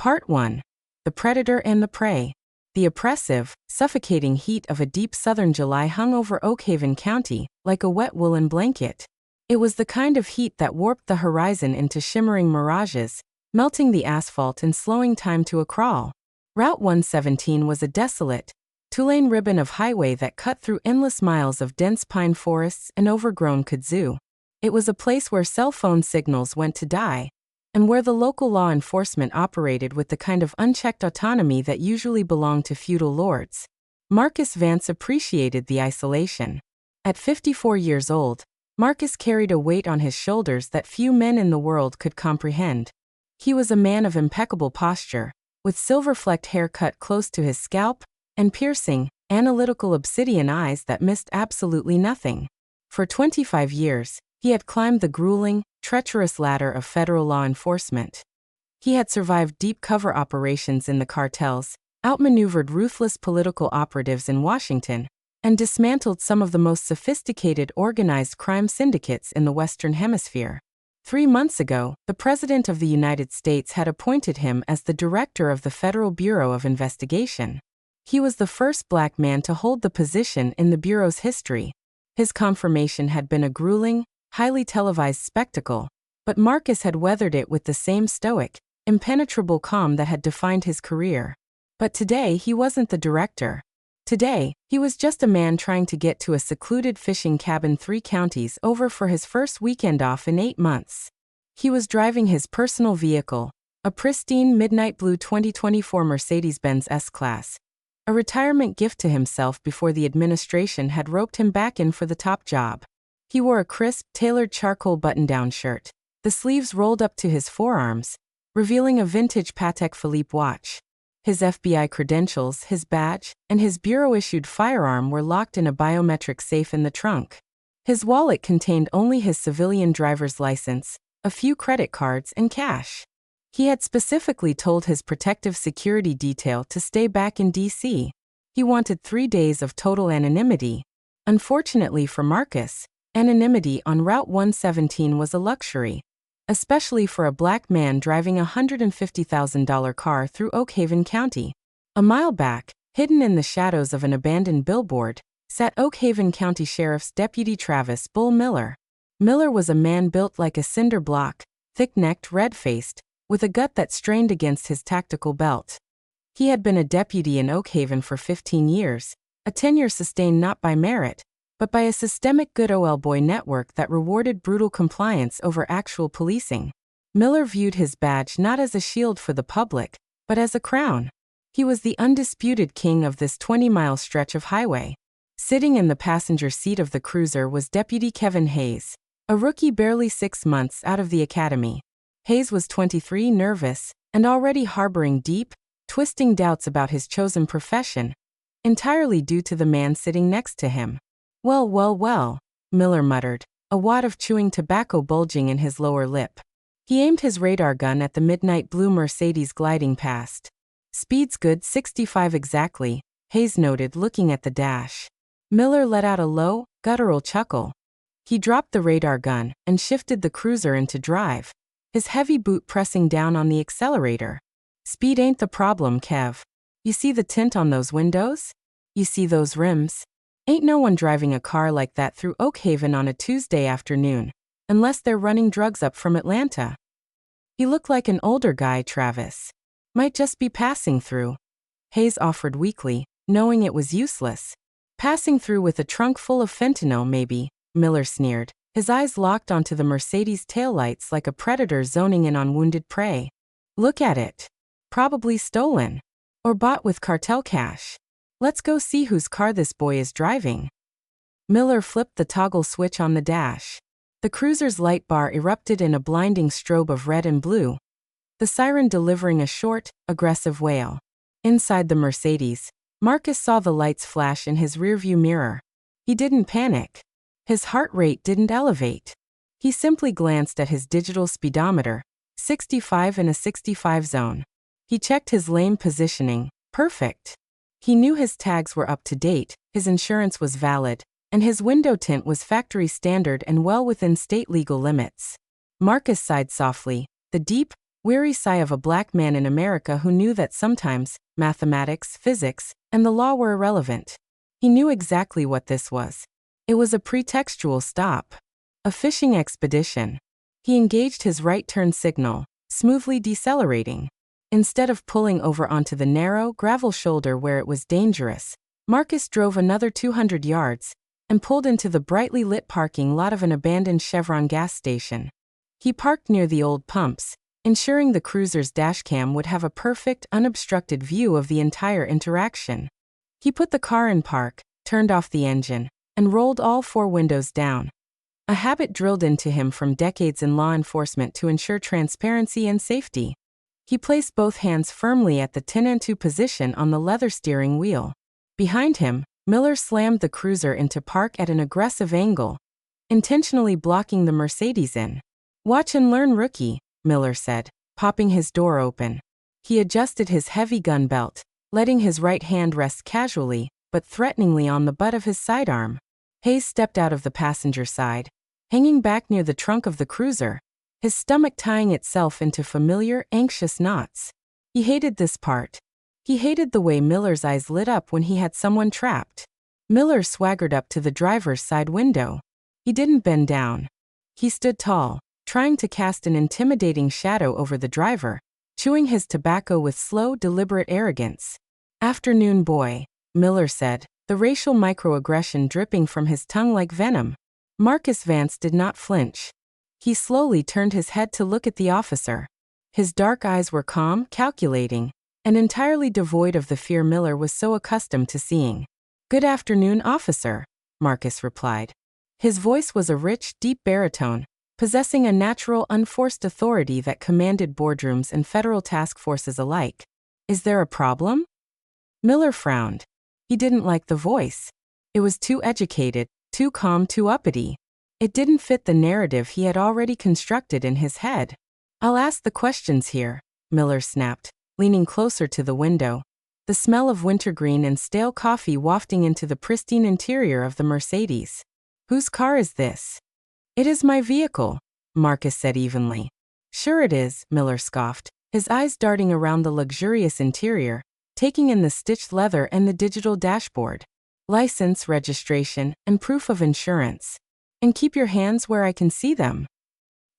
Part 1. The Predator and the Prey. The oppressive, suffocating heat of a deep southern July hung over Oakhaven County like a wet woolen blanket. It was the kind of heat that warped the horizon into shimmering mirages, melting the asphalt and slowing time to a crawl. Route 117 was a desolate, two-lane ribbon of highway that cut through endless miles of dense pine forests and overgrown kudzu. It was a place where cell phone signals went to die, and where the local law enforcement operated with the kind of unchecked autonomy that usually belonged to feudal lords. Marcus Vance appreciated the isolation. At 54 years old, Marcus carried a weight on his shoulders that few men in the world could comprehend. He was a man of impeccable posture, with silver-flecked hair cut close to his scalp, and piercing, analytical obsidian eyes that missed absolutely nothing. For 25 years, he had climbed the grueling, treacherous ladder of federal law enforcement. He had survived deep cover operations in the cartels, outmaneuvered ruthless political operatives in Washington, and dismantled some of the most sophisticated organized crime syndicates in the Western Hemisphere. 3 months ago, the President of the United States had appointed him as the director of the Federal Bureau of Investigation. He was the first black man to hold the position in the Bureau's history. His confirmation had been a grueling, highly televised spectacle, but Marcus had weathered it with the same stoic, impenetrable calm that had defined his career. But today he wasn't the director. Today, he was just a man trying to get to a secluded fishing cabin 3 counties over for his first weekend off in 8 months. He was driving his personal vehicle, a pristine midnight blue 2024 Mercedes-Benz S-Class, a retirement gift to himself before the administration had roped him back in for the top job. He wore a crisp, tailored charcoal button-down shirt, the sleeves rolled up to his forearms, revealing a vintage Patek Philippe watch. His FBI credentials, his badge, and his bureau-issued firearm were locked in a biometric safe in the trunk. His wallet contained only his civilian driver's license, a few credit cards, and cash. He had specifically told his protective security detail to stay back in D.C. He wanted 3 days of total anonymity. Unfortunately for Marcus, anonymity on Route 117 was a luxury, especially for a black man driving a $150,000 car through Oakhaven County. A mile back, hidden in the shadows of an abandoned billboard, sat Oakhaven County Sheriff's Deputy Travis Bull Miller. Miller was a man built like a cinder block, thick-necked, red-faced, with a gut that strained against his tactical belt. He had been a deputy in Oakhaven for 15 years, a tenure sustained not by merit, but by a systemic good old boy network that rewarded brutal compliance over actual policing. Miller viewed his badge not as a shield for the public, but as a crown. He was the undisputed king of this 20-mile stretch of highway. Sitting in the passenger seat of the cruiser was Deputy Kevin Hayes, a rookie barely 6 months out of the academy. Hayes was 23, nervous, and already harboring deep, twisting doubts about his chosen profession, entirely due to the man sitting next to him. Well, Miller muttered, a wad of chewing tobacco bulging in his lower lip. He aimed his radar gun at the midnight blue Mercedes gliding past. Speed's good, 65 exactly, Hayes noted, looking at the dash. Miller let out a low, guttural chuckle. He dropped the radar gun and shifted the cruiser into drive, his heavy boot pressing down on the accelerator. Speed ain't the problem, Kev. You see the tint on those windows? You see those rims? Ain't no one driving a car like that through Oakhaven on a Tuesday afternoon, unless they're running drugs up from Atlanta. He looked like an older guy, Travis. Might just be passing through. Hayes offered weakly, knowing it was useless. Passing through with a trunk full of fentanyl, maybe, Miller sneered, his eyes locked onto the Mercedes taillights like a predator zoning in on wounded prey. Look at it. Probably stolen. Or bought with cartel cash. Let's go see whose car this boy is driving. Miller flipped the toggle switch on the dash. The cruiser's light bar erupted in a blinding strobe of red and blue, the siren delivering a short, aggressive wail. Inside the Mercedes, Marcus saw the lights flash in his rearview mirror. He didn't panic. His heart rate didn't elevate. He simply glanced at his digital speedometer, 65 in a 65 zone. He checked his lane positioning, perfect. He knew his tags were up to date, his insurance was valid, and his window tint was factory standard and well within state legal limits. Marcus sighed softly, the deep, weary sigh of a black man in America who knew that sometimes mathematics, physics, and the law were irrelevant. He knew exactly what this was. It was a pretextual stop. A fishing expedition. He engaged his right turn signal, smoothly decelerating. Instead of pulling over onto the narrow, gravel shoulder where it was dangerous, Marcus drove another 200 yards and pulled into the brightly lit parking lot of an abandoned Chevron gas station. He parked near the old pumps, ensuring the cruiser's dashcam would have a perfect, unobstructed view of the entire interaction. He put the car in park, turned off the engine, and rolled all 4 windows down. A habit drilled into him from decades in law enforcement to ensure transparency and safety. He placed both hands firmly at the 10-2 position on the leather steering wheel. Behind him, Miller slammed the cruiser into park at an aggressive angle, intentionally blocking the Mercedes in. "Watch and learn, rookie," Miller said, popping his door open. He adjusted his heavy gun belt, letting his right hand rest casually, but threateningly on the butt of his sidearm. Hayes stepped out of the passenger side, hanging back near the trunk of the cruiser, his stomach tying itself into familiar, anxious knots. He hated this part. He hated the way Miller's eyes lit up when he had someone trapped. Miller swaggered up to the driver's side window. He didn't bend down. He stood tall, trying to cast an intimidating shadow over the driver, chewing his tobacco with slow, deliberate arrogance. "Afternoon, boy," Miller said, the racial microaggression dripping from his tongue like venom. Marcus Vance did not flinch. He slowly turned his head to look at the officer. His dark eyes were calm, calculating, and entirely devoid of the fear Miller was so accustomed to seeing. "Good afternoon, officer," Marcus replied. His voice was a rich, deep baritone, possessing a natural, unforced authority that commanded boardrooms and federal task forces alike. "Is there a problem?" Miller frowned. He didn't like the voice. It was too educated, too calm, too uppity. It didn't fit the narrative he had already constructed in his head. "I'll ask the questions here," Miller snapped, leaning closer to the window, the smell of wintergreen and stale coffee wafting into the pristine interior of the Mercedes. "Whose car is this?" "It is my vehicle," Marcus said evenly. "Sure it is," Miller scoffed, his eyes darting around the luxurious interior, taking in the stitched leather and the digital dashboard. "License, registration, and proof of insurance. And keep your hands where I can see them."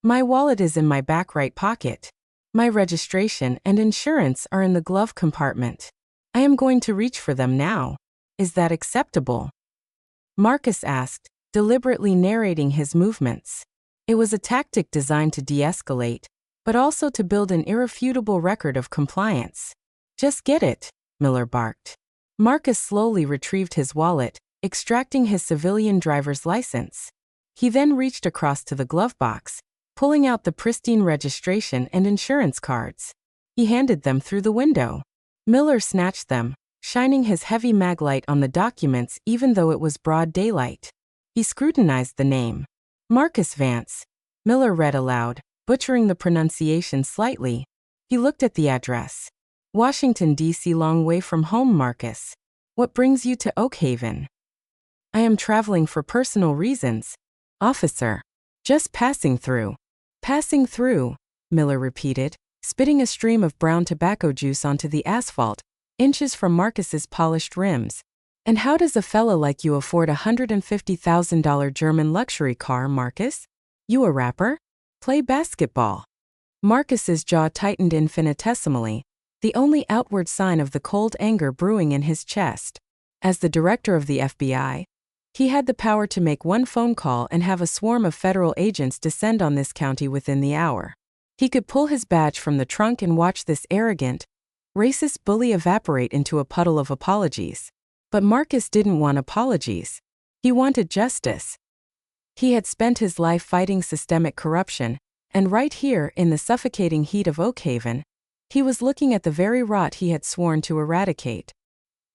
"My wallet is in my back right pocket. My registration and insurance are in the glove compartment. I am going to reach for them now. Is that acceptable?" Marcus asked, deliberately narrating his movements. It was a tactic designed to de-escalate, but also to build an irrefutable record of compliance. "Just get it," Miller barked. Marcus slowly retrieved his wallet, extracting his civilian driver's license. He then reached across to the glove box, pulling out the pristine registration and insurance cards. He handed them through the window. Miller snatched them, shining his heavy maglite on the documents even though it was broad daylight. He scrutinized the name. "Marcus Vance," Miller read aloud, butchering the pronunciation slightly. He looked at the address. "Washington, D.C. Long way from home, Marcus. What brings you to Oak Haven?" "I am traveling for personal reasons, officer. Just passing through." "Passing through," Miller repeated, spitting a stream of brown tobacco juice onto the asphalt, inches from Marcus's polished rims. "And how does a fella like you afford a $150,000 German luxury car, Marcus? You a rapper? Play basketball?" Marcus's jaw tightened infinitesimally, the only outward sign of the cold anger brewing in his chest. As the director of the FBI, he had the power to make one phone call and have a swarm of federal agents descend on this county within the hour. He could pull his badge from the trunk and watch this arrogant, racist bully evaporate into a puddle of apologies. But Marcus didn't want apologies. He wanted justice. He had spent his life fighting systemic corruption, and right here, in the suffocating heat of Oak Haven, he was looking at the very rot he had sworn to eradicate.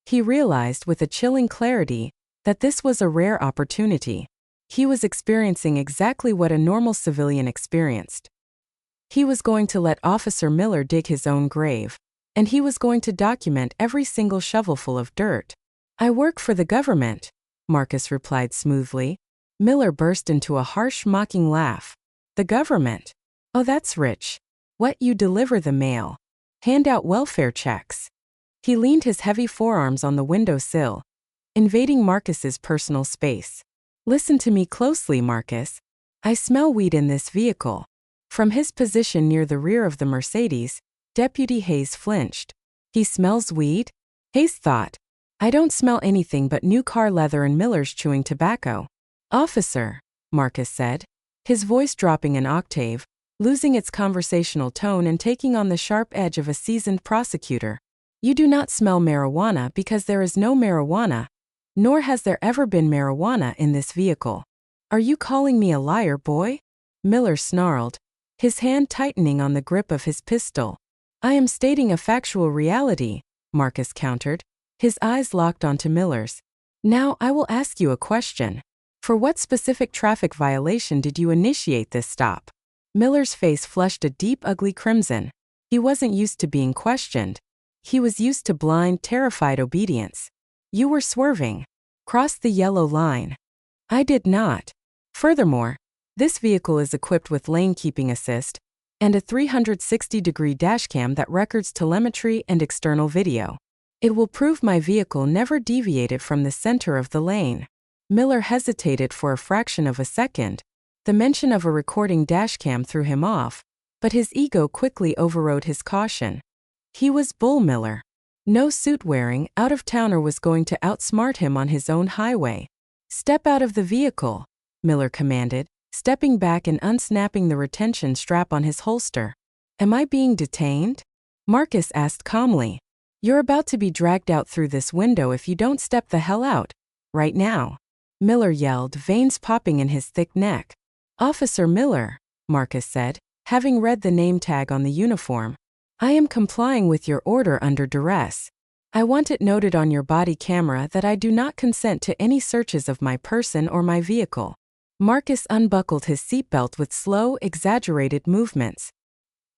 He realized with a chilling clarity that this was a rare opportunity. He was experiencing exactly what a normal civilian experienced. He was going to let Officer Miller dig his own grave, and he was going to document every single shovelful of dirt. "I work for the government," Marcus replied smoothly. Miller burst into a harsh, mocking laugh. "The government? Oh, that's rich. What, you deliver the mail? Hand out welfare checks? He leaned his heavy forearms on the windowsill, invading Marcus's personal space. Listen to me closely, Marcus. I smell weed in this vehicle. From his position near the rear of the Mercedes, Deputy Hayes flinched. He smells weed? Hayes thought. I don't smell anything but new car leather and Miller's chewing tobacco. Officer, Marcus said, his voice dropping an octave, losing its conversational tone and taking on the sharp edge of a seasoned prosecutor. You do not smell marijuana because there is no marijuana, nor has there ever been marijuana in this vehicle. Are you calling me a liar, boy? Miller snarled, his hand tightening on the grip of his pistol. I am stating a factual reality, Marcus countered, his eyes locked onto Miller's. Now I will ask you a question. For what specific traffic violation did you initiate this stop? Miller's face flushed a deep, ugly crimson. He wasn't used to being questioned. He was used to blind, terrified obedience. You were swerving. Crossed the yellow line. I did not. Furthermore, this vehicle is equipped with lane keeping assist and a 360-degree dashcam that records telemetry and external video. It will prove my vehicle never deviated from the center of the lane. Miller hesitated for a fraction of a second. The mention of a recording dashcam threw him off, but his ego quickly overrode his caution. He was Bull Miller. No suit-wearing out-of-towner was going to outsmart him on his own highway. Step out of the vehicle, Miller commanded, stepping back and unsnapping the retention strap on his holster. Am I being detained? Marcus asked calmly. You're about to be dragged out through this window if you don't step the hell out. Right now. Miller yelled, veins popping in his thick neck. Officer Miller, Marcus said, having read the name tag on the uniform. I am complying with your order under duress. I want it noted on your body camera that I do not consent to any searches of my person or my vehicle. Marcus unbuckled his seatbelt with slow, exaggerated movements.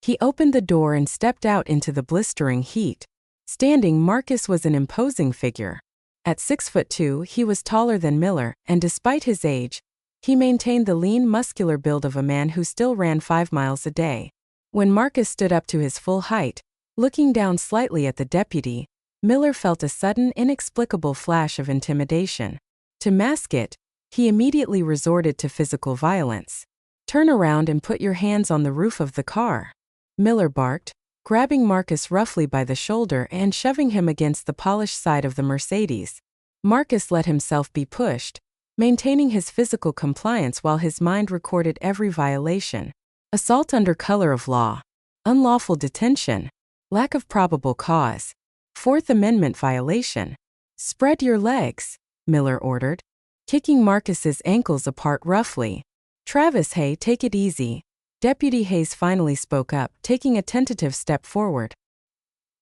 He opened the door and stepped out into the blistering heat. Standing, Marcus was an imposing figure. At 6'2", he was taller than Miller, and despite his age, he maintained the lean, muscular build of a man who still ran 5 miles a day. When Marcus stood up to his full height, looking down slightly at the deputy, Miller felt a sudden, inexplicable flash of intimidation. To mask it, he immediately resorted to physical violence. Turn around and put your hands on the roof of the car, Miller barked, grabbing Marcus roughly by the shoulder and shoving him against the polished side of the Mercedes. Marcus let himself be pushed, maintaining his physical compliance while his mind recorded every violation. Assault under color of law, unlawful detention, lack of probable cause, Fourth Amendment violation. Spread your legs, Miller ordered, kicking Marcus's ankles apart roughly. Travis Hay, take it easy. Deputy Hayes finally spoke up, taking a tentative step forward.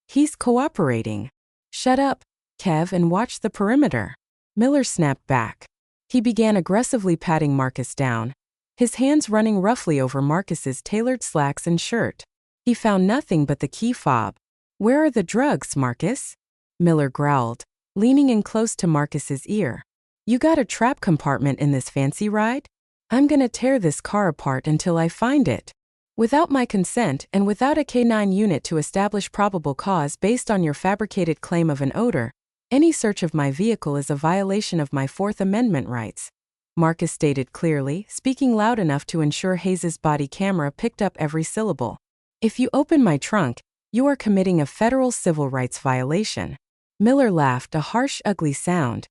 He's cooperating. Shut up, Kev, and watch the perimeter. Miller snapped back. He began aggressively patting Marcus down, his hands running roughly over Marcus's tailored slacks and shirt. He found nothing but the key fob. Where are the drugs, Marcus? Miller growled, leaning in close to Marcus's ear. You got a trap compartment in this fancy ride? I'm gonna tear this car apart until I find it. Without my consent and without a K-9 unit to establish probable cause based on your fabricated claim of an odor, any search of my vehicle is a violation of my Fourth Amendment rights, Marcus stated clearly, speaking loud enough to ensure Hayes's body camera picked up every syllable. If you open my trunk, you are committing a federal civil rights violation. Miller laughed, a harsh, ugly sound.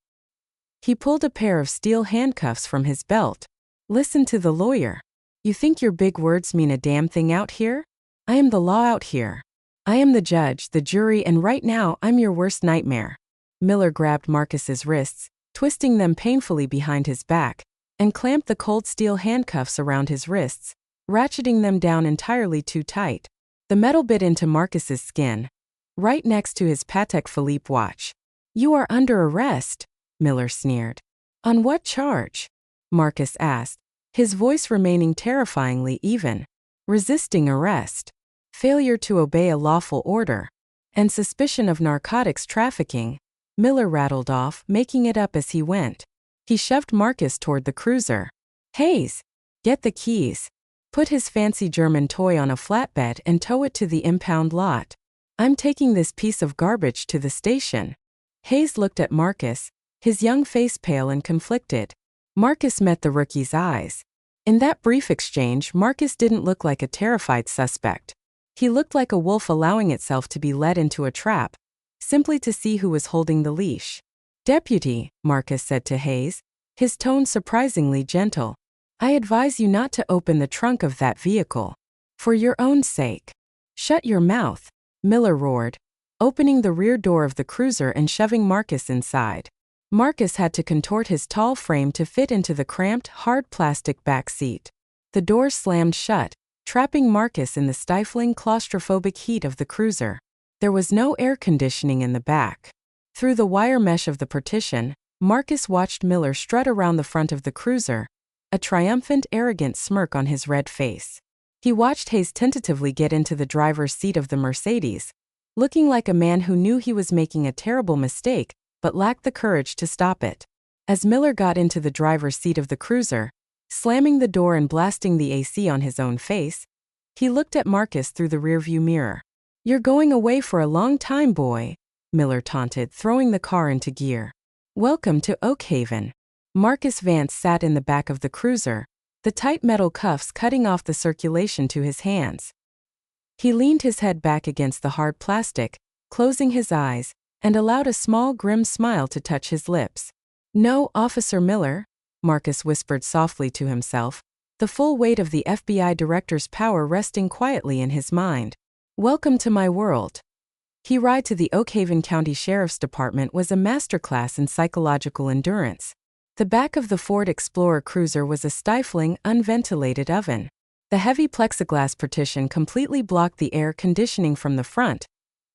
He pulled a pair of steel handcuffs from his belt. Listen to the lawyer. You think your big words mean a damn thing out here? I am the law out here. I am the judge, the jury, and right now I'm your worst nightmare. Miller grabbed Marcus's wrists, twisting them painfully behind his back, and clamped the cold steel handcuffs around his wrists, ratcheting them down entirely too tight. The metal bit into Marcus's skin, right next to his Patek Philippe watch. You are under arrest, Miller sneered. On what charge? Marcus asked, his voice remaining terrifyingly even. Resisting arrest, failure to obey a lawful order, and suspicion of narcotics trafficking, Miller rattled off, making it up as he went. He shoved Marcus toward the cruiser. Hayes, get the keys. put his fancy German toy on a flatbed and tow it to the impound lot. I'm taking this piece of garbage to the station. Hayes looked at Marcus, his young face pale and conflicted. Marcus met the rookie's eyes. In that brief exchange, Marcus didn't look like a terrified suspect. He looked like a wolf allowing itself to be led into a trap, simply to see who was holding the leash. Deputy, Marcus said to Hayes, his tone surprisingly gentle. I advise you not to open the trunk of that vehicle. For your own sake. Shut your mouth, Miller roared, opening the rear door of the cruiser and shoving Marcus inside. Marcus had to contort his tall frame to fit into the cramped, hard plastic back seat. The door slammed shut, trapping Marcus in the stifling, claustrophobic heat of the cruiser. There was no air conditioning in the back. Through the wire mesh of the partition, Marcus watched Miller strut around the front of the cruiser, a triumphant, arrogant smirk on his red face. He watched Hayes tentatively get into the driver's seat of the Mercedes, looking like a man who knew he was making a terrible mistake, but lacked the courage to stop it. As Miller got into the driver's seat of the cruiser, slamming the door and blasting the AC on his own face, he looked at Marcus through the rearview mirror. You're going away for a long time, boy, Miller taunted, throwing the car into gear. Welcome to Oakhaven. Marcus Vance sat in the back of the cruiser, the tight metal cuffs cutting off the circulation to his hands. He leaned his head back against the hard plastic, closing his eyes, and allowed a small, grim smile to touch his lips. No, Officer Miller, Marcus whispered softly to himself, the full weight of the FBI director's power resting quietly in his mind. Welcome to my world. His ride to the Oakhaven County Sheriff's Department was a masterclass in psychological endurance. The back of the Ford Explorer cruiser was a stifling, unventilated oven. The heavy plexiglass partition completely blocked the air conditioning from the front,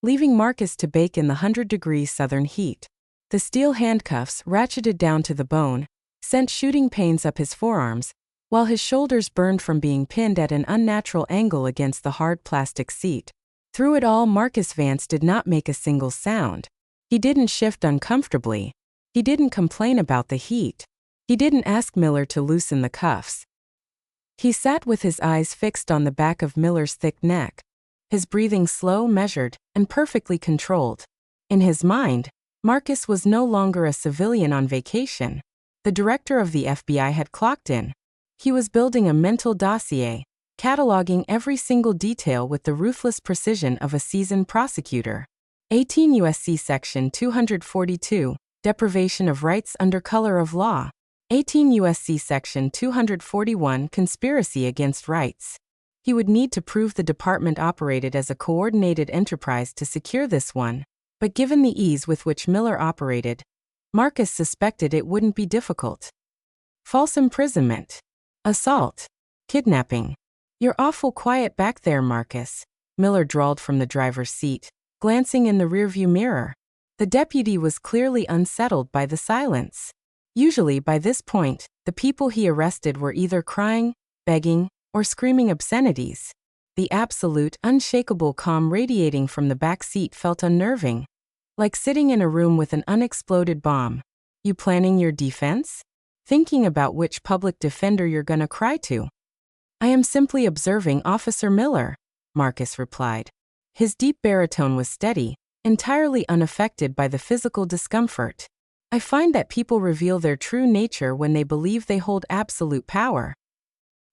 leaving Marcus to bake in the 100-degree southern heat. The steel handcuffs, ratcheted down to the bone, sent shooting pains up his forearms, while his shoulders burned from being pinned at an unnatural angle against the hard plastic seat. Through it all, Marcus Vance did not make a single sound. He didn't shift uncomfortably. He didn't complain about the heat. He didn't ask Miller to loosen the cuffs. He sat with his eyes fixed on the back of Miller's thick neck, his breathing slow, measured, and perfectly controlled. In his mind, Marcus was no longer a civilian on vacation. The director of the FBI had clocked in. He was building a mental dossier, cataloging every single detail with the ruthless precision of a seasoned prosecutor. 18 U.S.C. Section 242, Deprivation of Rights under Color of Law. 18 U.S.C. Section 241, Conspiracy against Rights. He would need to prove the department operated as a coordinated enterprise to secure this one, but given the ease with which Miller operated, Marcus suspected it wouldn't be difficult. False imprisonment. Assault. Kidnapping. You're awful quiet back there, Marcus, Miller drawled from the driver's seat, glancing in the rearview mirror. The deputy was clearly unsettled by the silence. Usually, by this point, the people he arrested were either crying, begging, or screaming obscenities. The absolute, unshakable calm radiating from the back seat felt unnerving, like sitting in a room with an unexploded bomb. You planning your defense? Thinking about which public defender you're gonna cry to? I am simply observing Officer Miller, Marcus replied. His deep baritone was steady, entirely unaffected by the physical discomfort. I find that people reveal their true nature when they believe they hold absolute power.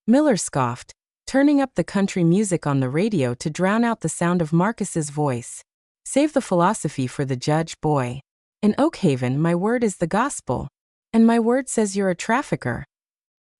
Miller scoffed, turning up the country music on the radio to drown out the sound of Marcus's voice. Save the philosophy for the judge, boy. In Oakhaven, my word is the gospel. And my word says you're a trafficker.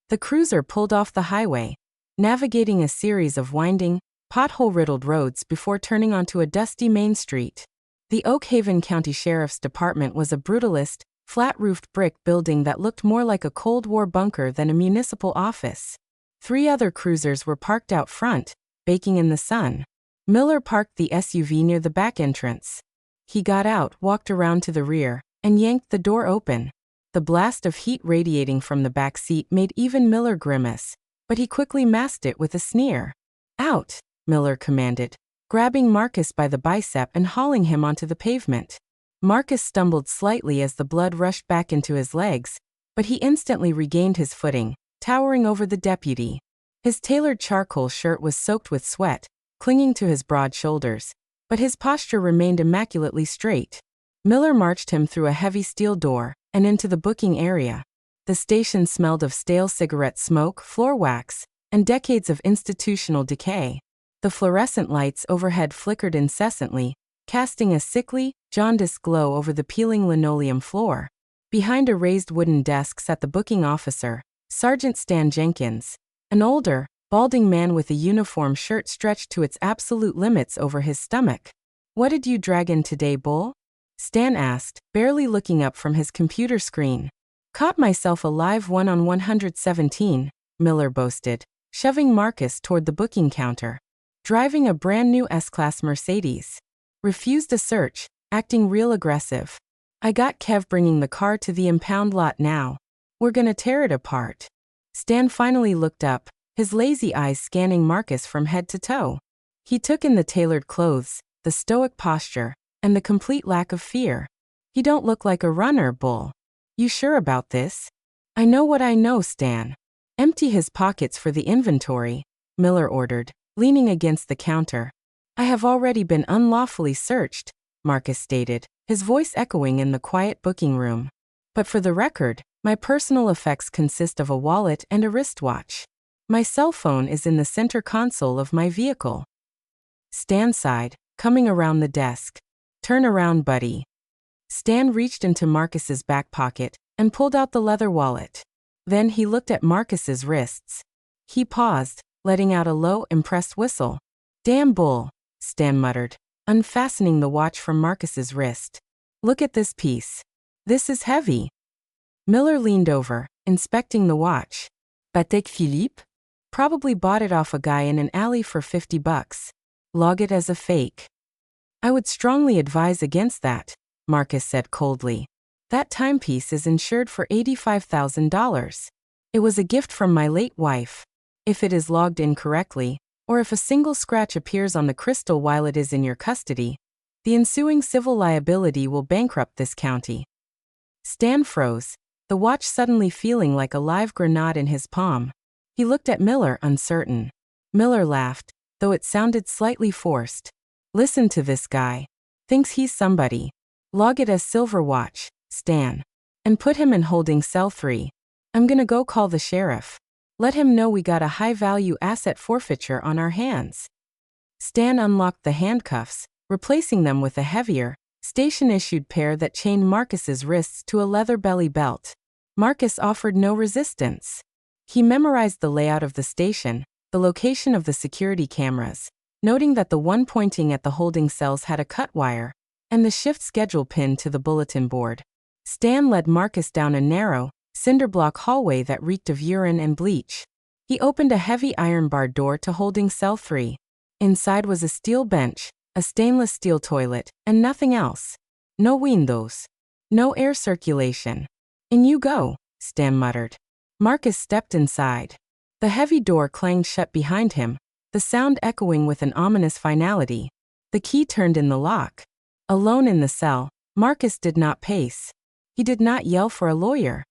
The cruiser pulled off the highway, navigating a series of winding, pothole-riddled roads before turning onto a dusty main street. The Oakhaven County Sheriff's Department was a brutalist, flat-roofed brick building that looked more like a Cold War bunker than a municipal office. 3 other cruisers were parked out front, baking in the sun. Miller parked the SUV near the back entrance. He got out, walked around to the rear, and yanked the door open. The blast of heat radiating from the back seat made even Miller grimace, but he quickly masked it with a sneer. Out, Miller commanded, grabbing Marcus by the bicep and hauling him onto the pavement. Marcus stumbled slightly as the blood rushed back into his legs, but he instantly regained his footing, towering over the deputy. His tailored charcoal shirt was soaked with sweat, clinging to his broad shoulders, but his posture remained immaculately straight. Miller marched him through a heavy steel door and into the booking area. The station smelled of stale cigarette smoke, floor wax, and decades of institutional decay. The fluorescent lights overhead flickered incessantly, casting a sickly, jaundiced glow over the peeling linoleum floor. Behind a raised wooden desk sat the booking officer, Sergeant Stan Jenkins, an older, balding man with a uniform shirt stretched to its absolute limits over his stomach. "What did you drag in today, Bull?" Stan asked, barely looking up from his computer screen. "Caught myself a live 1/117, Miller boasted, shoving Marcus toward the booking counter. "Driving a brand new S-Class Mercedes. Refused a search, acting real aggressive. I got Kev bringing the car to the impound lot now. We're gonna tear it apart." Stan finally looked up, his lazy eyes scanning Marcus from head to toe. He took in the tailored clothes, the stoic posture, and the complete lack of fear. "You don't look like a runner, Bull. You sure about this?" "I know what I know, Stan." "Empty his pockets for the inventory," Miller ordered, leaning against the counter. "I have already been unlawfully searched," Marcus stated, his voice echoing in the quiet booking room. "But for the record, my personal effects consist of a wallet and a wristwatch. My cell phone is in the center console of my vehicle." Stan sighed, coming around the desk. "Turn around, buddy." Stan reached into Marcus's back pocket and pulled out the leather wallet. Then he looked at Marcus's wrists. He paused, letting out a low, impressed whistle. "Damn Bull," Stan muttered, unfastening the watch from Marcus's wrist. "Look at this piece. This is heavy." Miller leaned over, inspecting the watch. "Patek Philippe? Probably bought it off a guy in an alley for $50. Log it as a fake." "I would strongly advise against that," Marcus said coldly. "That timepiece is insured for $85,000. It was a gift from my late wife. If it is logged incorrectly, or if a single scratch appears on the crystal while it is in your custody, the ensuing civil liability will bankrupt this county." Stan froze, the watch suddenly feeling like a live grenade in his palm. He looked at Miller, uncertain. Miller laughed, though it sounded slightly forced. "Listen to this guy. Thinks he's somebody. Log it as silver watch, Stan. And put him in holding cell 3. I'm gonna go call the sheriff. Let him know we got a high-value asset forfeiture on our hands." Stan unlocked the handcuffs, replacing them with a heavier, station-issued pair that chained Marcus's wrists to a leather belly belt. Marcus offered no resistance. He memorized the layout of the station, the location of the security cameras, noting that the one pointing at the holding cells had a cut wire, and the shift schedule pinned to the bulletin board. Stan led Marcus down a narrow, cinder-block hallway that reeked of urine and bleach. He opened a heavy iron-barred door to holding cell 3. Inside was a steel bench, a stainless steel toilet, and nothing else. No windows. No air circulation. "In you go," Stan muttered. Marcus stepped inside. The heavy door clanged shut behind him, the sound echoing with an ominous finality. The key turned in the lock. Alone in the cell, Marcus did not pace. He did not yell for a lawyer.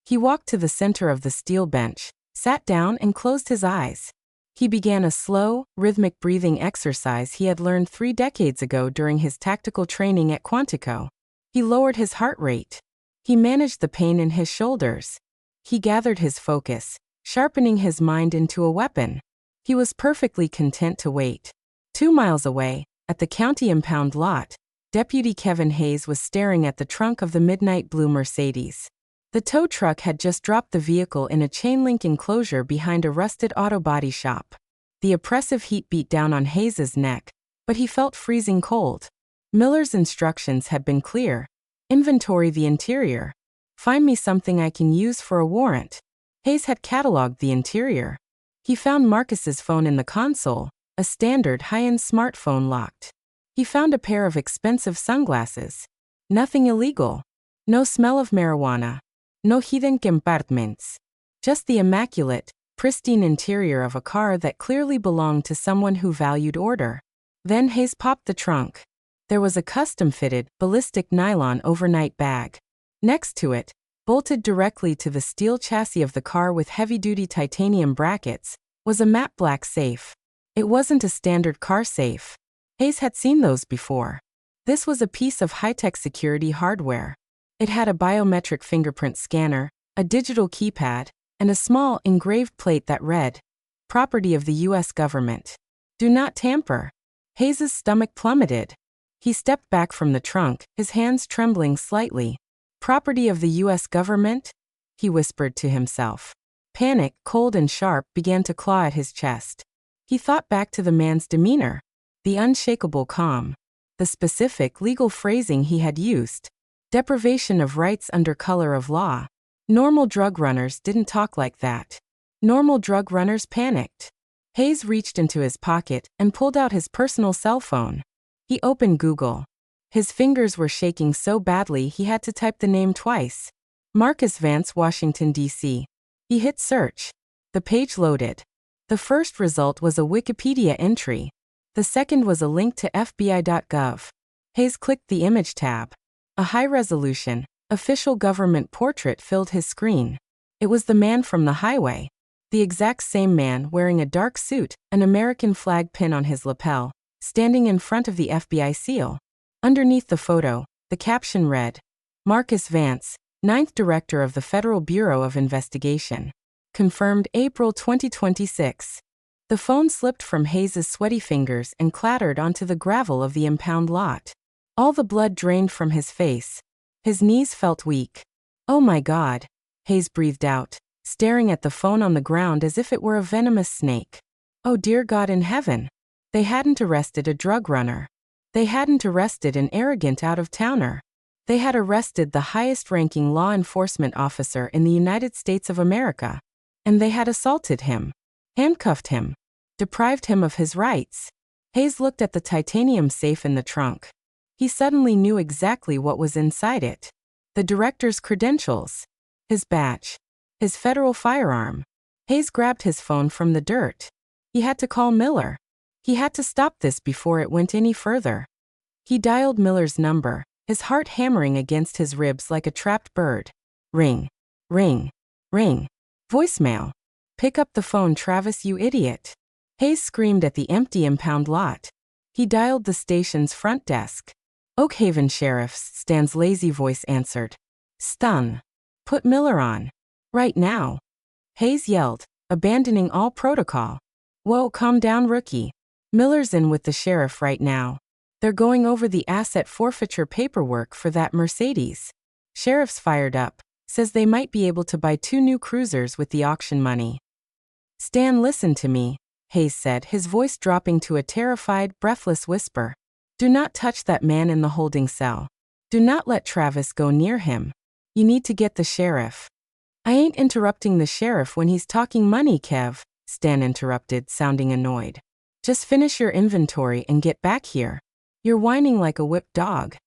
He walked to the center of the steel bench, sat down and closed his eyes. He began a slow, rhythmic breathing exercise he had learned 3 decades ago during his tactical training at Quantico. He lowered his heart rate. He managed the pain in his shoulders. He gathered his focus, sharpening his mind into a weapon. He was perfectly content to wait. 2 miles away, at the county impound lot, Deputy Kevin Hayes was staring at the trunk of the midnight blue Mercedes. The tow truck had just dropped the vehicle in a chain-link enclosure behind a rusted auto body shop. The oppressive heat beat down on Hayes's neck, but he felt freezing cold. Miller's instructions had been clear. Inventory the interior. Find me something I can use for a warrant. Hayes had cataloged the interior. He found Marcus's phone in the console, a standard high-end smartphone locked. He found a pair of expensive sunglasses. Nothing illegal. No smell of marijuana. No hidden compartments. Just the immaculate, pristine interior of a car that clearly belonged to someone who valued order. Then Hayes popped the trunk. There was a custom-fitted, ballistic nylon overnight bag. Next to it, bolted directly to the steel chassis of the car with heavy-duty titanium brackets, was a matte black safe. It wasn't a standard car safe. Hayes had seen those before. This was a piece of high-tech security hardware. It had a biometric fingerprint scanner, a digital keypad, and a small engraved plate that read, "Property of the U.S. government. Do not tamper." Hayes's stomach plummeted. He stepped back from the trunk, his hands trembling slightly. "Property of the U.S. government?" he whispered to himself. Panic, cold and sharp, began to claw at his chest. He thought back to the man's demeanor, the unshakable calm, the specific legal phrasing he had used. Deprivation of rights under color of law. Normal drug runners didn't talk like that. Normal drug runners panicked. Hayes reached into his pocket and pulled out his personal cell phone. He opened Google. His fingers were shaking so badly he had to type the name twice. Marcus Vance, Washington, D.C. He hit search. The page loaded. The first result was a Wikipedia entry. The second was a link to FBI.gov. Hayes clicked the image tab. A high-resolution, official government portrait filled his screen. It was the man from the highway. The exact same man wearing a dark suit, an American flag pin on his lapel, standing in front of the FBI seal. Underneath the photo, the caption read, "Marcus Vance, 9th Director of the Federal Bureau of Investigation. Confirmed April 2026. The phone slipped from Hayes's sweaty fingers and clattered onto the gravel of the impound lot. All the blood drained from his face. His knees felt weak. "Oh my God," Hayes breathed out, staring at the phone on the ground as if it were a venomous snake. Oh dear God in heaven. They hadn't arrested a drug runner. They hadn't arrested an arrogant out-of-towner. They had arrested the highest-ranking law enforcement officer in the United States of America. And they had assaulted him. Handcuffed him. Deprived him of his rights. Hayes looked at the titanium safe in the trunk. He suddenly knew exactly what was inside it. The director's credentials. His badge. His federal firearm. Hayes grabbed his phone from the dirt. He had to call Miller. He had to stop this before it went any further. He dialed Miller's number, his heart hammering against his ribs like a trapped bird. Ring. Ring. Ring. Voicemail. "Pick up the phone, Travis, you idiot." Hayes screamed at the empty impound lot. He dialed the station's front desk. "Oakhaven Sheriff's," Stan's lazy voice answered. "Stun. Put Miller on. Right now." Hayes yelled, abandoning all protocol. "Whoa, calm down, rookie. Miller's in with the sheriff right now. They're going over the asset forfeiture paperwork for that Mercedes. Sheriff's fired up, says they might be able to buy 2 new cruisers with the auction money." "Stan, listen to me," Hayes said, his voice dropping to a terrified, breathless whisper. "Do not touch that man in the holding cell. Do not let Travis go near him. You need to get the sheriff." "I ain't interrupting the sheriff when he's talking money, Kev," Stan interrupted, sounding annoyed. "Just finish your inventory and get back here. You're whining like a whipped dog."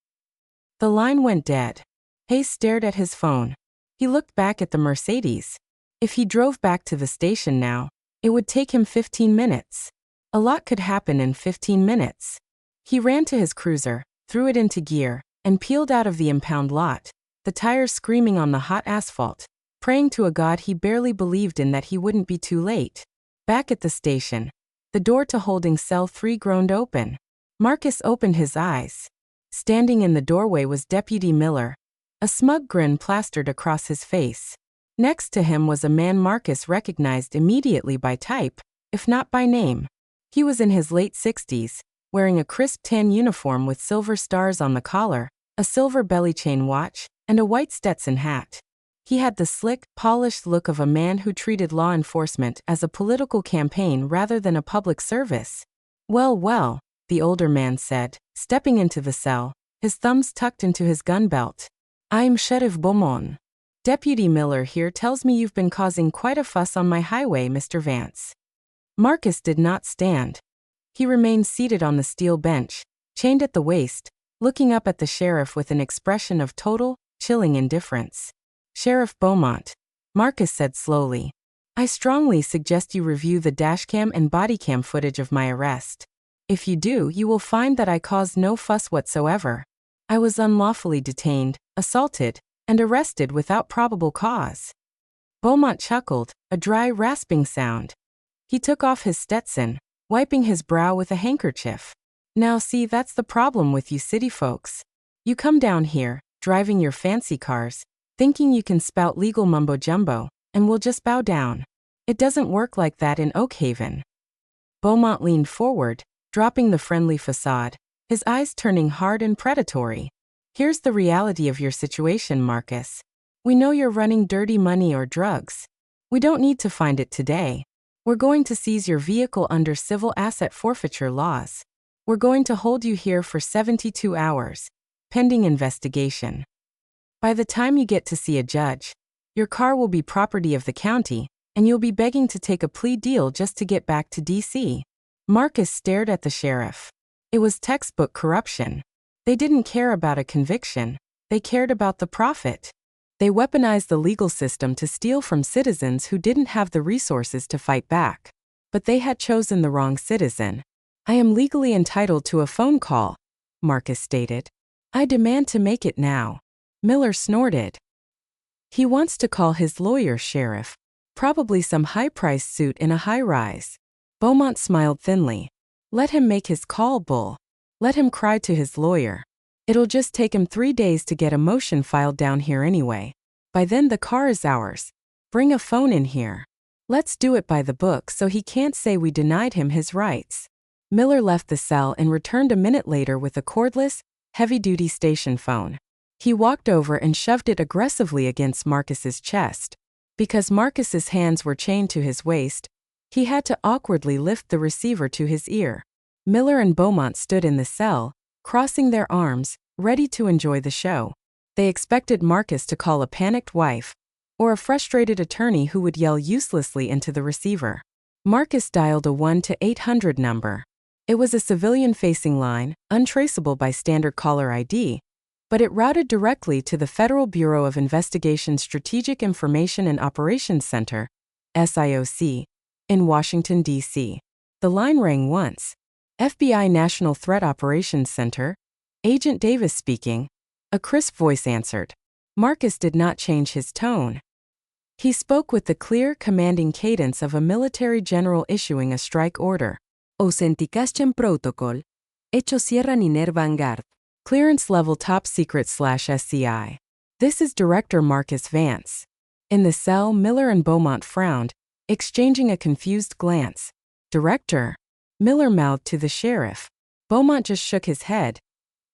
The line went dead. Hayes stared at his phone. He looked back at the Mercedes. If he drove back to the station now, it would take him 15 minutes. A lot could happen in 15 minutes. He ran to his cruiser, threw it into gear, and peeled out of the impound lot, the tires screaming on the hot asphalt, praying to a God he barely believed in that he wouldn't be too late. Back at the station, the door to holding cell 3 groaned open. Marcus opened his eyes. Standing in the doorway was Deputy Miller, a smug grin plastered across his face. Next to him was a man Marcus recognized immediately by type, if not by name. He was in his late 60s, wearing a crisp tan uniform with silver stars on the collar, a silver belly chain watch, and a white Stetson hat. He had the slick, polished look of a man who treated law enforcement as a political campaign rather than a public service. "Well, well," the older man said, stepping into the cell, his thumbs tucked into his gun belt. "I'm Sheriff Beaumont. Deputy Miller here tells me you've been causing quite a fuss on my highway, Mr. Vance." Marcus did not stand. He remained seated on the steel bench, chained at the waist, looking up at the sheriff with an expression of total, chilling indifference. "Sheriff Beaumont," Marcus said slowly, "I strongly suggest you review the dashcam and bodycam footage of my arrest. If you do, you will find that I caused no fuss whatsoever. I was unlawfully detained, assaulted, and arrested without probable cause." Beaumont chuckled, a dry, rasping sound. He took off his Stetson, wiping his brow with a handkerchief. Now see, that's the problem with you city folks. You come down here, driving your fancy cars, thinking you can spout legal mumbo-jumbo, and we'll just bow down. It doesn't work like that in Oakhaven. Beaumont leaned forward, dropping the friendly facade, his eyes turning hard and predatory. Here's the reality of your situation, Marcus. We know you're running dirty money or drugs. We don't need to find it today. We're going to seize your vehicle under civil asset forfeiture laws. We're going to hold you here for 72 hours, pending investigation. By the time you get to see a judge, your car will be property of the county, and you'll be begging to take a plea deal just to get back to D.C. Marcus stared at the sheriff. It was textbook corruption. They didn't care about a conviction. They cared about the profit. They weaponized the legal system to steal from citizens who didn't have the resources to fight back. But they had chosen the wrong citizen. I am legally entitled to a phone call, Marcus stated. I demand to make it now. Miller snorted. He wants to call his lawyer, Sheriff. Probably some high-priced suit in a high-rise. Beaumont smiled thinly. Let him make his call, Bull. Let him cry to his lawyer. It'll just take him 3 days to get a motion filed down here anyway. By then the car is ours. Bring a phone in here. Let's do it by the book so he can't say we denied him his rights. Miller left the cell and returned a minute later with a cordless, heavy-duty station phone. He walked over and shoved it aggressively against Marcus's chest. Because Marcus's hands were chained to his waist, he had to awkwardly lift the receiver to his ear. Miller and Beaumont stood in the cell, crossing their arms, ready to enjoy the show. They expected Marcus to call a panicked wife, or a frustrated attorney who would yell uselessly into the receiver. Marcus dialed a 1-800 number. It was a civilian-facing line, untraceable by standard caller ID, but it routed directly to the Federal Bureau of Investigation Strategic Information and Operations Center, SIOC, in Washington, D.C. The line rang once. FBI National Threat Operations Center, Agent Davis speaking. A crisp voice answered. Marcus did not change his tone. He spoke with the clear, commanding cadence of a military general issuing a strike order. Authentication Protocol. Hecho Sierra Niner Vanguard. Clearance level top secret/SCI. This is Director Marcus Vance. In the cell, Miller and Beaumont frowned, exchanging a confused glance. Director? Miller mouthed to the sheriff. Beaumont just shook his head,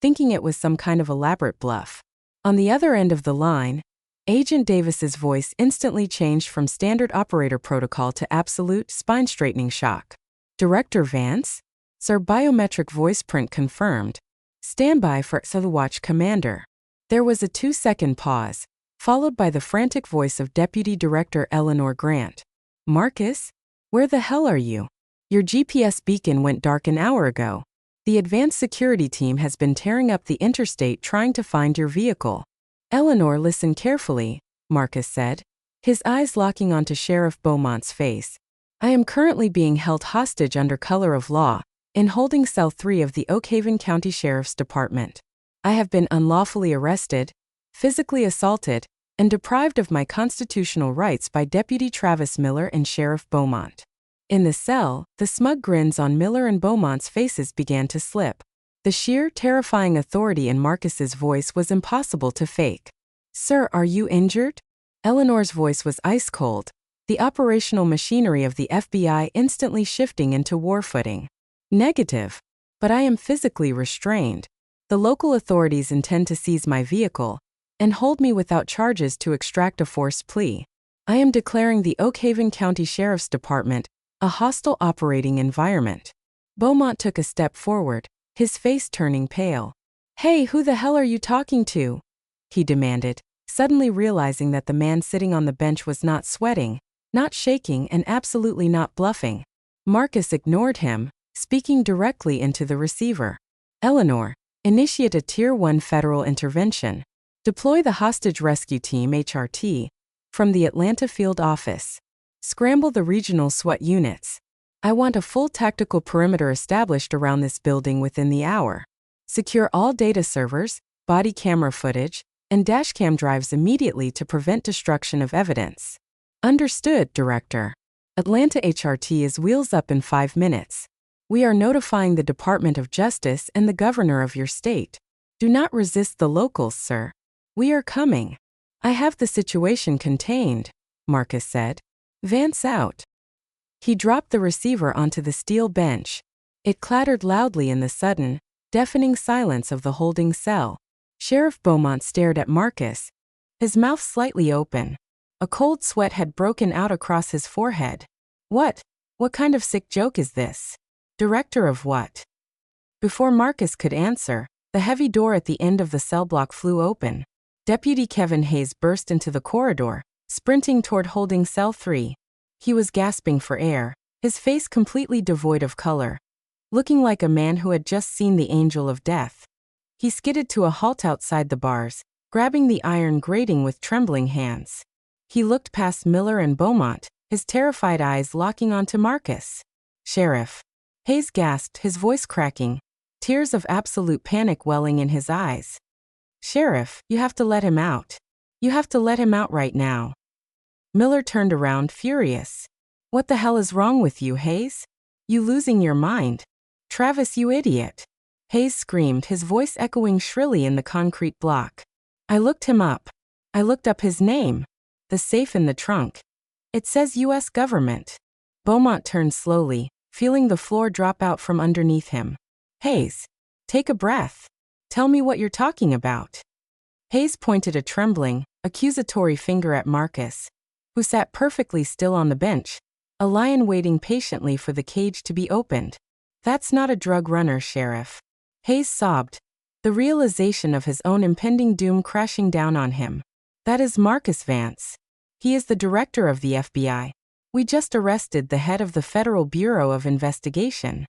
thinking it was some kind of elaborate bluff. On the other end of the line, Agent Davis's voice instantly changed from standard operator protocol to absolute, spine-straightening shock. Director Vance? Sir, biometric voice print confirmed. Stand by for the watch commander. There was a 2-second pause, followed by the frantic voice of Deputy Director Eleanor Grant. Marcus? Where the hell are you? Your GPS beacon went dark an hour ago. The advanced security team has been tearing up the interstate trying to find your vehicle. Eleanor, listen carefully, Marcus said, his eyes locking onto Sheriff Beaumont's face. I am currently being held hostage under color of law, in holding cell 3 of the Oakhaven County Sheriff's Department. I have been unlawfully arrested, physically assaulted, and deprived of my constitutional rights by Deputy Travis Miller and Sheriff Beaumont. In the cell, the smug grins on Miller and Beaumont's faces began to slip. The sheer, terrifying authority in Marcus's voice was impossible to fake. Sir, are you injured? Eleanor's voice was ice cold, the operational machinery of the FBI instantly shifting into war footing. Negative. But I am physically restrained. The local authorities intend to seize my vehicle and hold me without charges to extract a forced plea. I am declaring the Oakhaven County Sheriff's Department a hostile operating environment. Beaumont took a step forward, his face turning pale. Hey, who the hell are you talking to? He demanded, suddenly realizing that the man sitting on the bench was not sweating, not shaking, and absolutely not bluffing. Marcus ignored him, speaking directly into the receiver. Eleanor, initiate a Tier 1 federal intervention. Deploy the Hostage Rescue Team HRT from the Atlanta field office. Scramble the regional SWAT units. I want a full tactical perimeter established around this building within the hour. Secure all data servers, body camera footage, and dashcam drives immediately to prevent destruction of evidence. Understood, Director. Atlanta HRT is wheels up in 5 minutes. We are notifying the Department of Justice and the governor of your state. Do not resist the locals, sir. We are coming. I have the situation contained, Marcus said. Vance out. He dropped the receiver onto the steel bench. It clattered loudly in the sudden, deafening silence of the holding cell. Sheriff Beaumont stared at Marcus, his mouth slightly open. A cold sweat had broken out across his forehead. What kind of sick joke is this? Director of what? Before Marcus could answer, the heavy door at the end of the cell block flew open. Deputy Kevin Hayes burst into the corridor, sprinting toward holding cell 3. He was gasping for air, his face completely devoid of color, looking like a man who had just seen the angel of death. He skidded to a halt outside the bars, grabbing the iron grating with trembling hands. He looked past Miller and Beaumont, his terrified eyes locking onto Marcus. Sheriff. Hayes gasped, his voice cracking, tears of absolute panic welling in his eyes. Sheriff, you have to let him out. You have to let him out right now. Miller turned around, furious. What the hell is wrong with you, Hayes? You losing your mind? Travis, you idiot. Hayes screamed, his voice echoing shrilly in the concrete block. I looked him up. I looked up his name. The safe in the trunk. It says U.S. government. Beaumont turned slowly, feeling the floor drop out from underneath him. Hayes, take a breath. Tell me what you're talking about. Hayes pointed a trembling, accusatory finger at Marcus, who sat perfectly still on the bench, a lion waiting patiently for the cage to be opened. That's not a drug runner, Sheriff. Hayes sobbed, the realization of his own impending doom crashing down on him. That is Marcus Vance. He is the director of the FBI. We just arrested the head of the Federal Bureau of Investigation.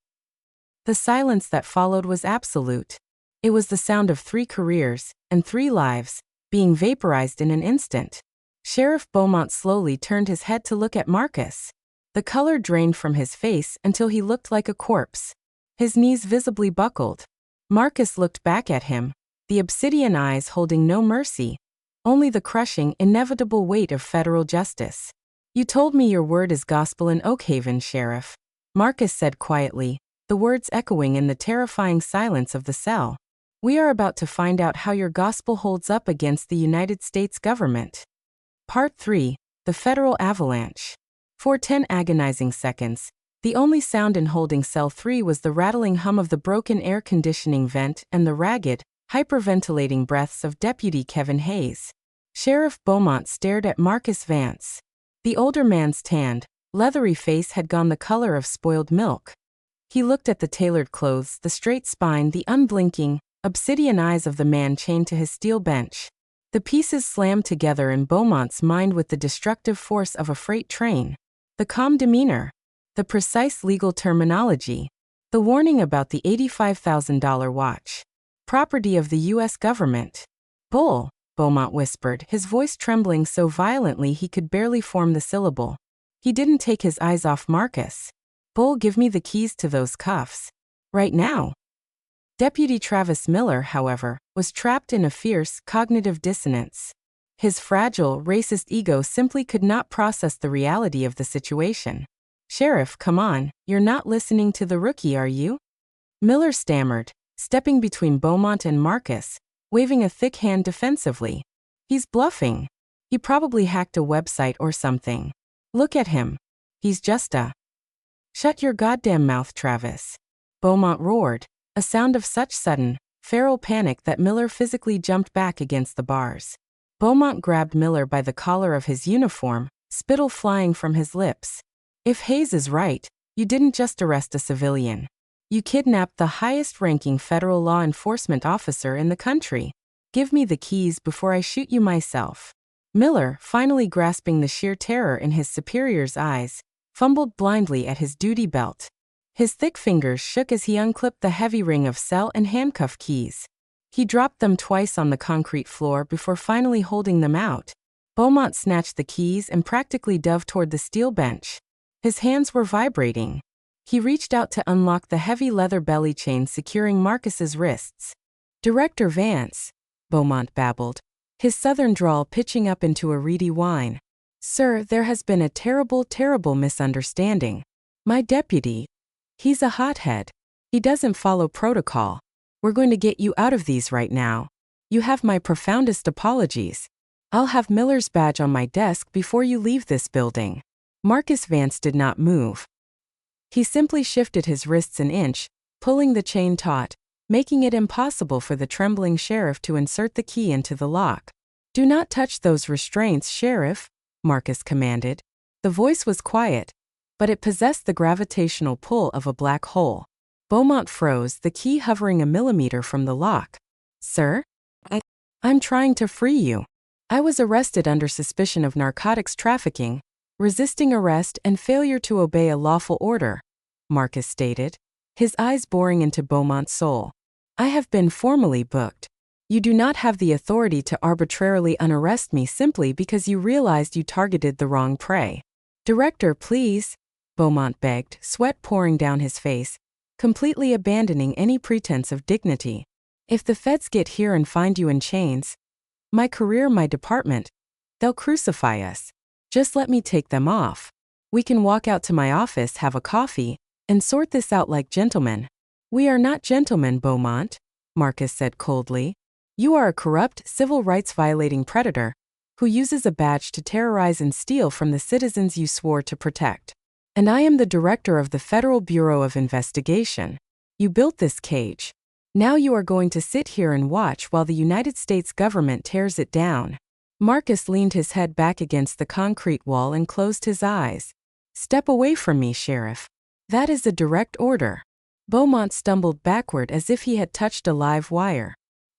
The silence that followed was absolute. It was the sound of 3 careers, and 3 lives, being vaporized in an instant. Sheriff Beaumont slowly turned his head to look at Marcus. The color drained from his face until he looked like a corpse. His knees visibly buckled. Marcus looked back at him, the obsidian eyes holding no mercy, only the crushing, inevitable weight of federal justice. You told me your word is gospel in Oakhaven, Sheriff, Marcus said quietly, the words echoing in the terrifying silence of the cell. We are about to find out how your gospel holds up against the United States government. Part 3, The Federal Avalanche. For 10 agonizing seconds, the only sound in holding cell 3 was the rattling hum of the broken air conditioning vent and the ragged, hyperventilating breaths of Deputy Kevin Hayes. Sheriff Beaumont stared at Marcus Vance. The older man's tanned, leathery face had gone the color of spoiled milk. He looked at the tailored clothes, the straight spine, the unblinking, obsidian eyes of the man chained to his steel bench. The pieces slammed together in Beaumont's mind with the destructive force of a freight train. The calm demeanor, the precise legal terminology, the warning about the $85,000 watch. Property of the U.S. government. Bull, Beaumont whispered, his voice trembling so violently he could barely form the syllable. He didn't take his eyes off Marcus. Bull, give me the keys to those cuffs. Right now. Deputy Travis Miller, however, was trapped in a fierce, cognitive dissonance. His fragile, racist ego simply could not process the reality of the situation. Sheriff, come on, you're not listening to the rookie, are you? Miller stammered, stepping between Beaumont and Marcus, waving a thick hand defensively. He's bluffing. He probably hacked a website or something. Look at him. He's just a... Shut your goddamn mouth, Travis. Beaumont roared, a sound of such sudden, feral panic that Miller physically jumped back against the bars. Beaumont grabbed Miller by the collar of his uniform, spittle flying from his lips. If Hayes is right, you didn't just arrest a civilian. You kidnapped the highest-ranking federal law enforcement officer in the country. Give me the keys before I shoot you myself. Miller, finally grasping the sheer terror in his superior's eyes, fumbled blindly at his duty belt. His thick fingers shook as he unclipped the heavy ring of cell and handcuff keys. He dropped them twice on the concrete floor before finally holding them out. Beaumont snatched the keys and practically dove toward the steel bench. His hands were vibrating. He reached out to unlock the heavy leather belly chain securing Marcus's wrists. Director Vance, Beaumont babbled, his southern drawl pitching up into a reedy whine. Sir, there has been a terrible misunderstanding. My deputy, he's a hothead. He doesn't follow protocol. We're going to get you out of these right now. You have my profoundest apologies. I'll have Miller's badge on my desk before you leave this building. Marcus Vance did not move. He simply shifted his wrists an inch, pulling the chain taut, making it impossible for the trembling sheriff to insert the key into the lock. Do not touch those restraints, Sheriff, Marcus commanded. The voice was quiet, but it possessed the gravitational pull of a black hole. Beaumont froze, the key hovering a millimeter from the lock. Sir? I'm trying to free you. I was arrested under suspicion of narcotics trafficking, resisting arrest and failure to obey a lawful order, Marcus stated, his eyes boring into Beaumont's soul. I have been formally booked. You do not have the authority to arbitrarily unarrest me simply because you realized you targeted the wrong prey. Director, please, Beaumont begged, sweat pouring down his face, completely abandoning any pretense of dignity. If the feds get here and find you in chains, my career, my department, they'll crucify us. Just let me take them off. We can walk out to my office, have a coffee, and sort this out like gentlemen. We are not gentlemen, Beaumont, Marcus said coldly. You are a corrupt, civil rights violating predator who uses a badge to terrorize and steal from the citizens you swore to protect. And I am the director of the Federal Bureau of Investigation. You built this cage. Now you are going to sit here and watch while the United States government tears it down. Marcus leaned his head back against the concrete wall and closed his eyes. Step away from me, Sheriff. That is a direct order. Beaumont stumbled backward as if he had touched a live wire.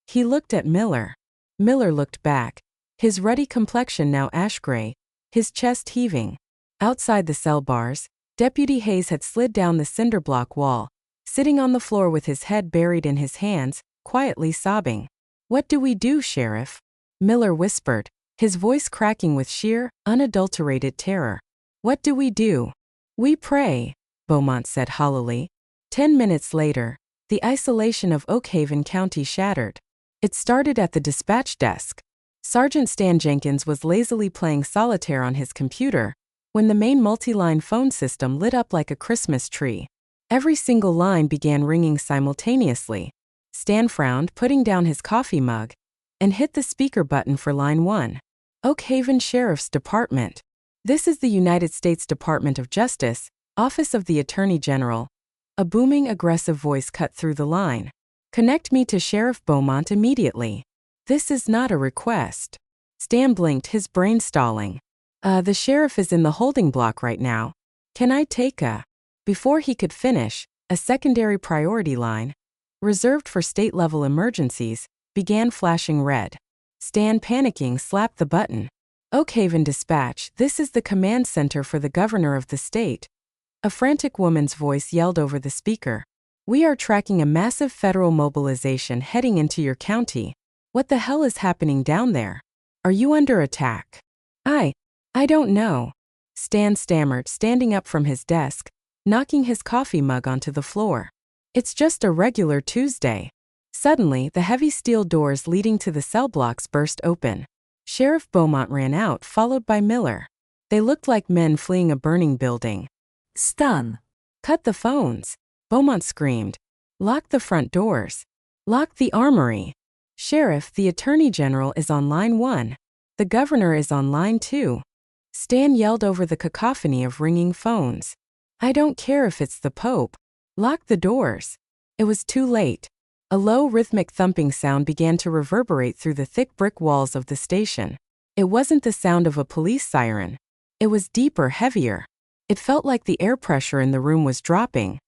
He looked at Miller. Miller looked back, his ruddy complexion now ash-gray, his chest heaving. Outside the cell bars, Deputy Hayes had slid down the cinder-block wall, sitting on the floor with his head buried in his hands, quietly sobbing. What do we do, Sheriff? Miller whispered, his voice cracking with sheer, unadulterated terror. What do we do? We pray, Beaumont said hollowly. 10 minutes later, the isolation of Oakhaven County shattered. It started at the dispatch desk. Sergeant Stan Jenkins was lazily playing solitaire on his computer when the main multi-line phone system lit up like a Christmas tree. Every single line began ringing simultaneously. Stan frowned, putting down his coffee mug, and hit the speaker button for line 1. Oakhaven Sheriff's Department. This is the United States Department of Justice, Office of the Attorney General. A booming, aggressive voice cut through the line. Connect me to Sheriff Beaumont immediately. This is not a request. Stan blinked, his brain stalling. The sheriff is in the holding block right now. Can I take a... Before he could finish, a secondary priority line, reserved for state-level emergencies, began flashing red. Stan, panicking, slapped the button. Oakhaven Dispatch, this is the command center for the governor of the state. A frantic woman's voice yelled over the speaker. We are tracking a massive federal mobilization heading into your county. What the hell is happening down there? Are you under attack? I don't know. Stan stammered, standing up from his desk, knocking his coffee mug onto the floor. It's just a regular Tuesday. Suddenly, the heavy steel doors leading to the cell blocks burst open. Sheriff Beaumont ran out, followed by Miller. They looked like men fleeing a burning building. Stun. Cut the phones. Beaumont screamed. Lock the front doors. Lock the armory. Sheriff, the Attorney General is on line 1. The governor is on line 2. Stan yelled over the cacophony of ringing phones. I don't care if it's the Pope. Lock the doors. It was too late. A low, rhythmic thumping sound began to reverberate through the thick brick walls of the station. It wasn't the sound of a police siren. It was deeper, heavier. It felt like the air pressure in the room was dropping.